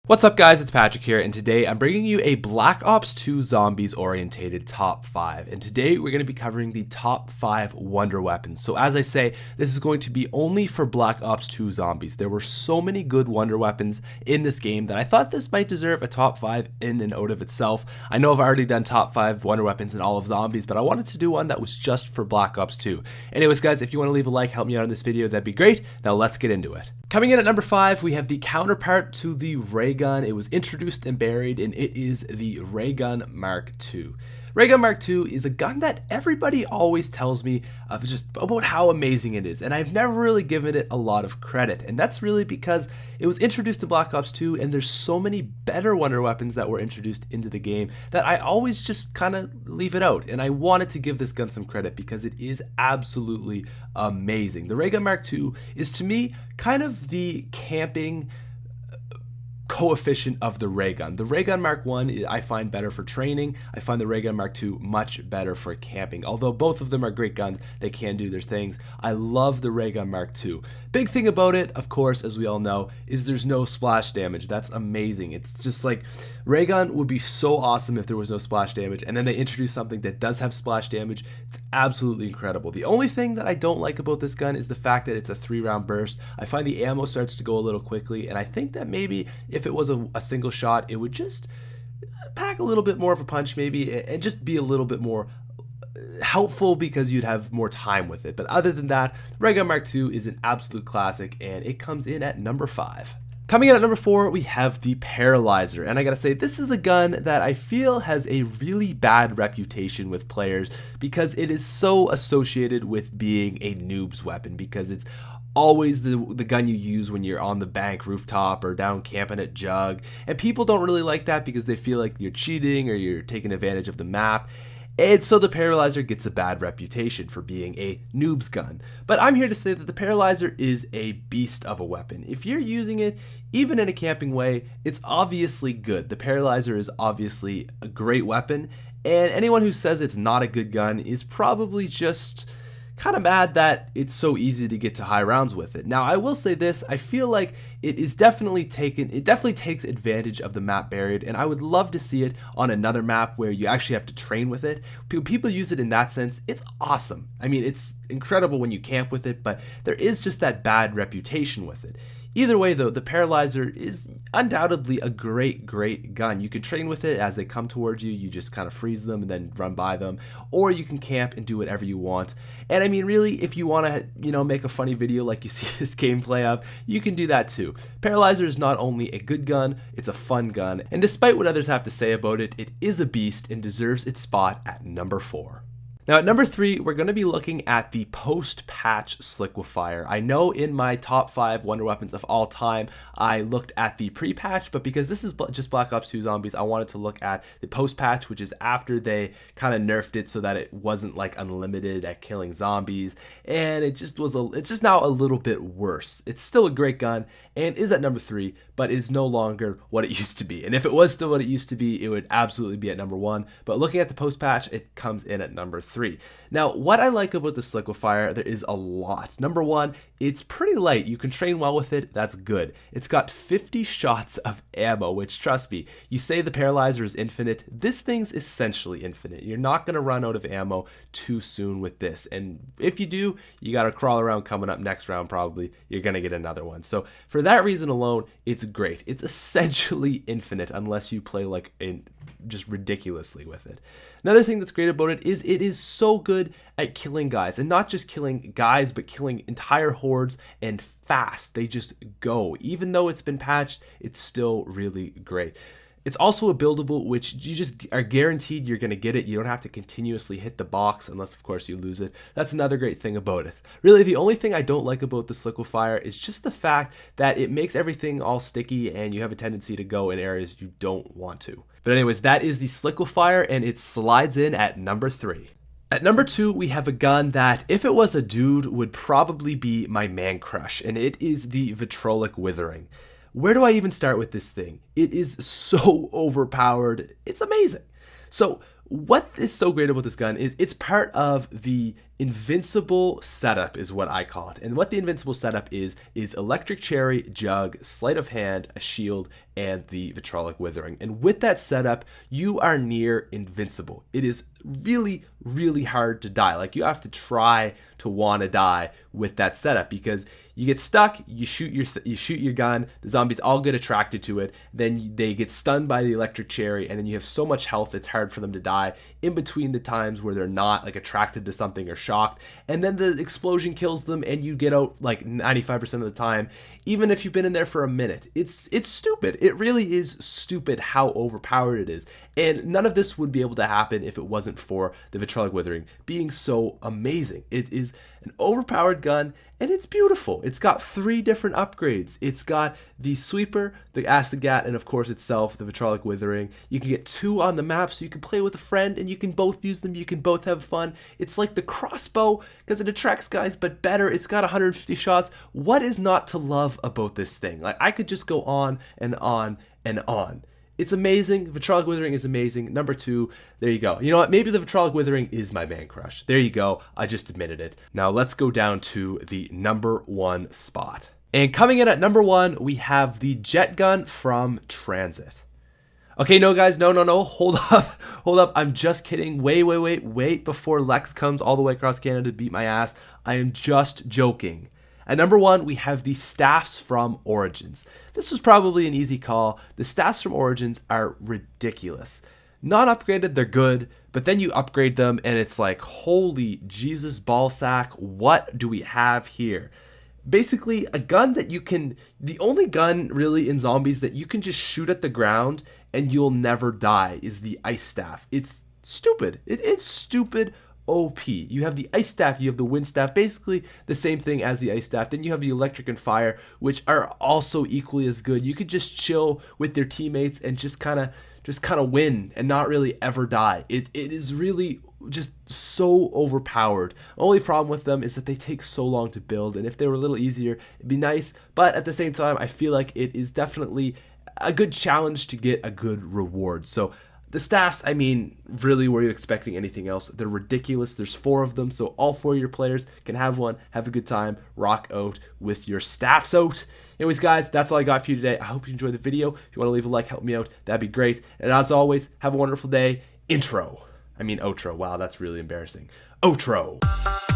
What's up guys, it's Patrick here, and today I'm bringing you a Black Ops 2 Zombies orientated top 5. And today we're going to be covering the top 5 wonder weapons. So as I say, this is going to be only for Black Ops 2 Zombies. There were so many good wonder weapons in this game that I thought this might deserve a top 5 in and out of itself. I know I've already done top 5 wonder weapons in all of Zombies, but I wanted to do one that was just for Black Ops 2. Anyways guys, if you want to leave a like, help me out on this video, that'd be great. Now let's get into it. Coming in at number 5, we have the counterpart to the ray gun. It was introduced and buried, and it is the Ray Gun Mark II. Ray Gun Mark II is a gun that everybody always tells me of just about how amazing it is, and I've never really given it a lot of credit, and that's really because it was introduced in Black Ops 2, and there's so many better wonder weapons that were introduced into the game that I always just kind of leave it out, and I wanted to give this gun some credit because it is absolutely amazing. The Ray Gun Mark II is, to me, kind of the camping coefficient of the ray gun. The Ray Gun Mark I I find better for training. I find the Ray Gun Mark II much better for camping. Although both of them are great guns, they can do their things. I love the Ray Gun Mark II. Big thing about it, of course, as we all know, is there's no splash damage. That's amazing. It's just like, ray gun would be so awesome if there was no splash damage, and then they introduce something that does have splash damage. It's absolutely incredible. The only thing that I don't like about this gun is the fact that it's a 3-round burst. I find the ammo starts to go a little quickly, and I think that maybe if it was a single shot, it would just pack a little bit more of a punch maybe, and just be a little bit more helpful because you'd have more time with it. But other than that, Ray Gun Mark II is an absolute classic, and it comes in at number 5. Coming in at number 4, we have the Paralyzer, and I gotta say, this is a gun that I feel has a really bad reputation with players because it is so associated with being a noob's weapon, because it's always the gun you use when you're on the bank rooftop or down camping at Jug, and people don't really like that because they feel like you're cheating or you're taking advantage of the map. And so the Paralyzer gets a bad reputation for being a noob's gun. But I'm here to say that the Paralyzer is a beast of a weapon. If you're using it, even in a camping way, it's obviously good. The Paralyzer is obviously a great weapon, and anyone who says it's not a good gun is probably just kind of mad that it's so easy to get to high rounds with it. Now, I will say this, I feel like it definitely takes advantage of the map buried, and I would love to see it on another map where you actually have to train with it. People use it in that sense. It's awesome. I mean, it's incredible when you camp with it, but there is just that bad reputation with it. Either way though, the Paralyzer is undoubtedly a great gun. You can train with it as they come towards you, you just kind of freeze them and then run by them, or you can camp and do whatever you want. And I mean, really, if you want to, make a funny video like you see this gameplay of, you can do that too. Paralyzer is not only a good gun, it's a fun gun, and despite what others have to say about it, it is a beast and deserves its spot at number 4. Now at number 3, we're going to be looking at the post-patch Sliquifier. I know in my top 5 wonder weapons of all time, I looked at the pre-patch, but because this is just Black Ops 2 Zombies, I wanted to look at the post-patch, which is after they kind of nerfed it so that it wasn't like unlimited at killing zombies, and it's just now a little bit worse. It's still a great gun and is at number 3, but it is no longer what it used to be. And if it was still what it used to be, it would absolutely be at number 1. But looking at the post-patch, it comes in at number 3. Now, what I like about the Sliquifier, there is a lot. Number 1, it's pretty light. You can train well with it. That's good. It's got 50 shots of ammo, which, trust me, you say the Paralyzer is infinite. This thing's essentially infinite. You're not going to run out of ammo too soon with this. And if you do, you got to crawl around coming up next round probably. You're going to get another one. So for that reason alone, it's great. It's essentially infinite unless you play like just ridiculously with it. Another thing that's great about it is so good at killing guys, and not just killing guys, but killing entire hordes and fast. They just go. Even though it's been patched, it's still really great. It's also a buildable, which you just are guaranteed you're going to get it. You don't have to continuously hit the box unless, of course, you lose it. That's another great thing about it. Really, the only thing I don't like about the Sliquifier is just the fact that it makes everything all sticky and you have a tendency to go in areas you don't want to. But anyways, that is the Sliquifier, and it slides in at number 3. At number 2, we have a gun that, if it was a dude, would probably be my man crush, and it is the Vitrolic Withering. Where do I even start with this thing? It is so overpowered. It's amazing. So what is so great about this gun is it's part of the Invincible setup is what I call it. And what the invincible setup is electric cherry, jug, sleight of hand, a shield, and the vitrolic withering. And with that setup, you are near invincible. It is really, really hard to die. Like, you have to try to want to die with that setup, because you get stuck, you shoot your gun, the zombies all get attracted to it, then they get stunned by the electric cherry, and then you have so much health it's hard for them to die in between the times where they're not like attracted to something or shocked, and then the explosion kills them and you get out like 95% of the time, even if you've been in there for a minute. It's stupid. It really is stupid how overpowered it is, and none of this would be able to happen if it wasn't for the vitrolic withering being so amazing. It is an overpowered gun, and it's beautiful. It's got 3 different upgrades. It's got the sweeper, the acid gat, and of course itself, the vitrolic withering. You can get 2 on the map, so you can play with a friend and you can both use them. You can both have fun. It's like the crossbow because it attracts guys, but better. It's got 150 shots. What is not to love about this thing? Like, I could just go on and on and on. It's amazing. Vitrolic withering is amazing. Number 2, there you go. You know what? Maybe the vitrolic withering is my man crush. There you go. I just admitted it. Now let's go down to the number 1 spot. And coming in at number 1, we have the jet gun from Transit. Okay, no guys, no. Hold up. I'm just kidding. Wait before Lex comes all the way across Canada to beat my ass. I am just joking. At number 1, we have the staffs from Origins. This was probably an easy call. The staffs from Origins are ridiculous. Not upgraded, they're good, but then you upgrade them and it's like, holy Jesus ballsack, what do we have here? Basically, a gun that you can, the only gun really in zombies that you can just shoot at the ground and you'll never die is the ice staff. It's stupid. It is stupid OP. You have the ice staff, you have the wind staff, basically the same thing as the ice staff. Then you have the electric and fire, which are also equally as good. You could just chill with your teammates and just kind of win and not really ever die. It is really just so overpowered. Only problem with them is that they take so long to build, and if they were a little easier, it'd be nice. But at the same time, I feel like it is definitely a good challenge to get a good reward. So the staffs, I mean, really, were you expecting anything else? They're ridiculous. There's 4 of them, so all 4 of your players can have one, have a good time, rock out with your staffs out. Anyways, guys, that's all I got for you today. I hope you enjoyed the video. If you want to leave a like, help me out, that'd be great. And as always, have a wonderful day. Outro. Wow, that's really embarrassing. Outro.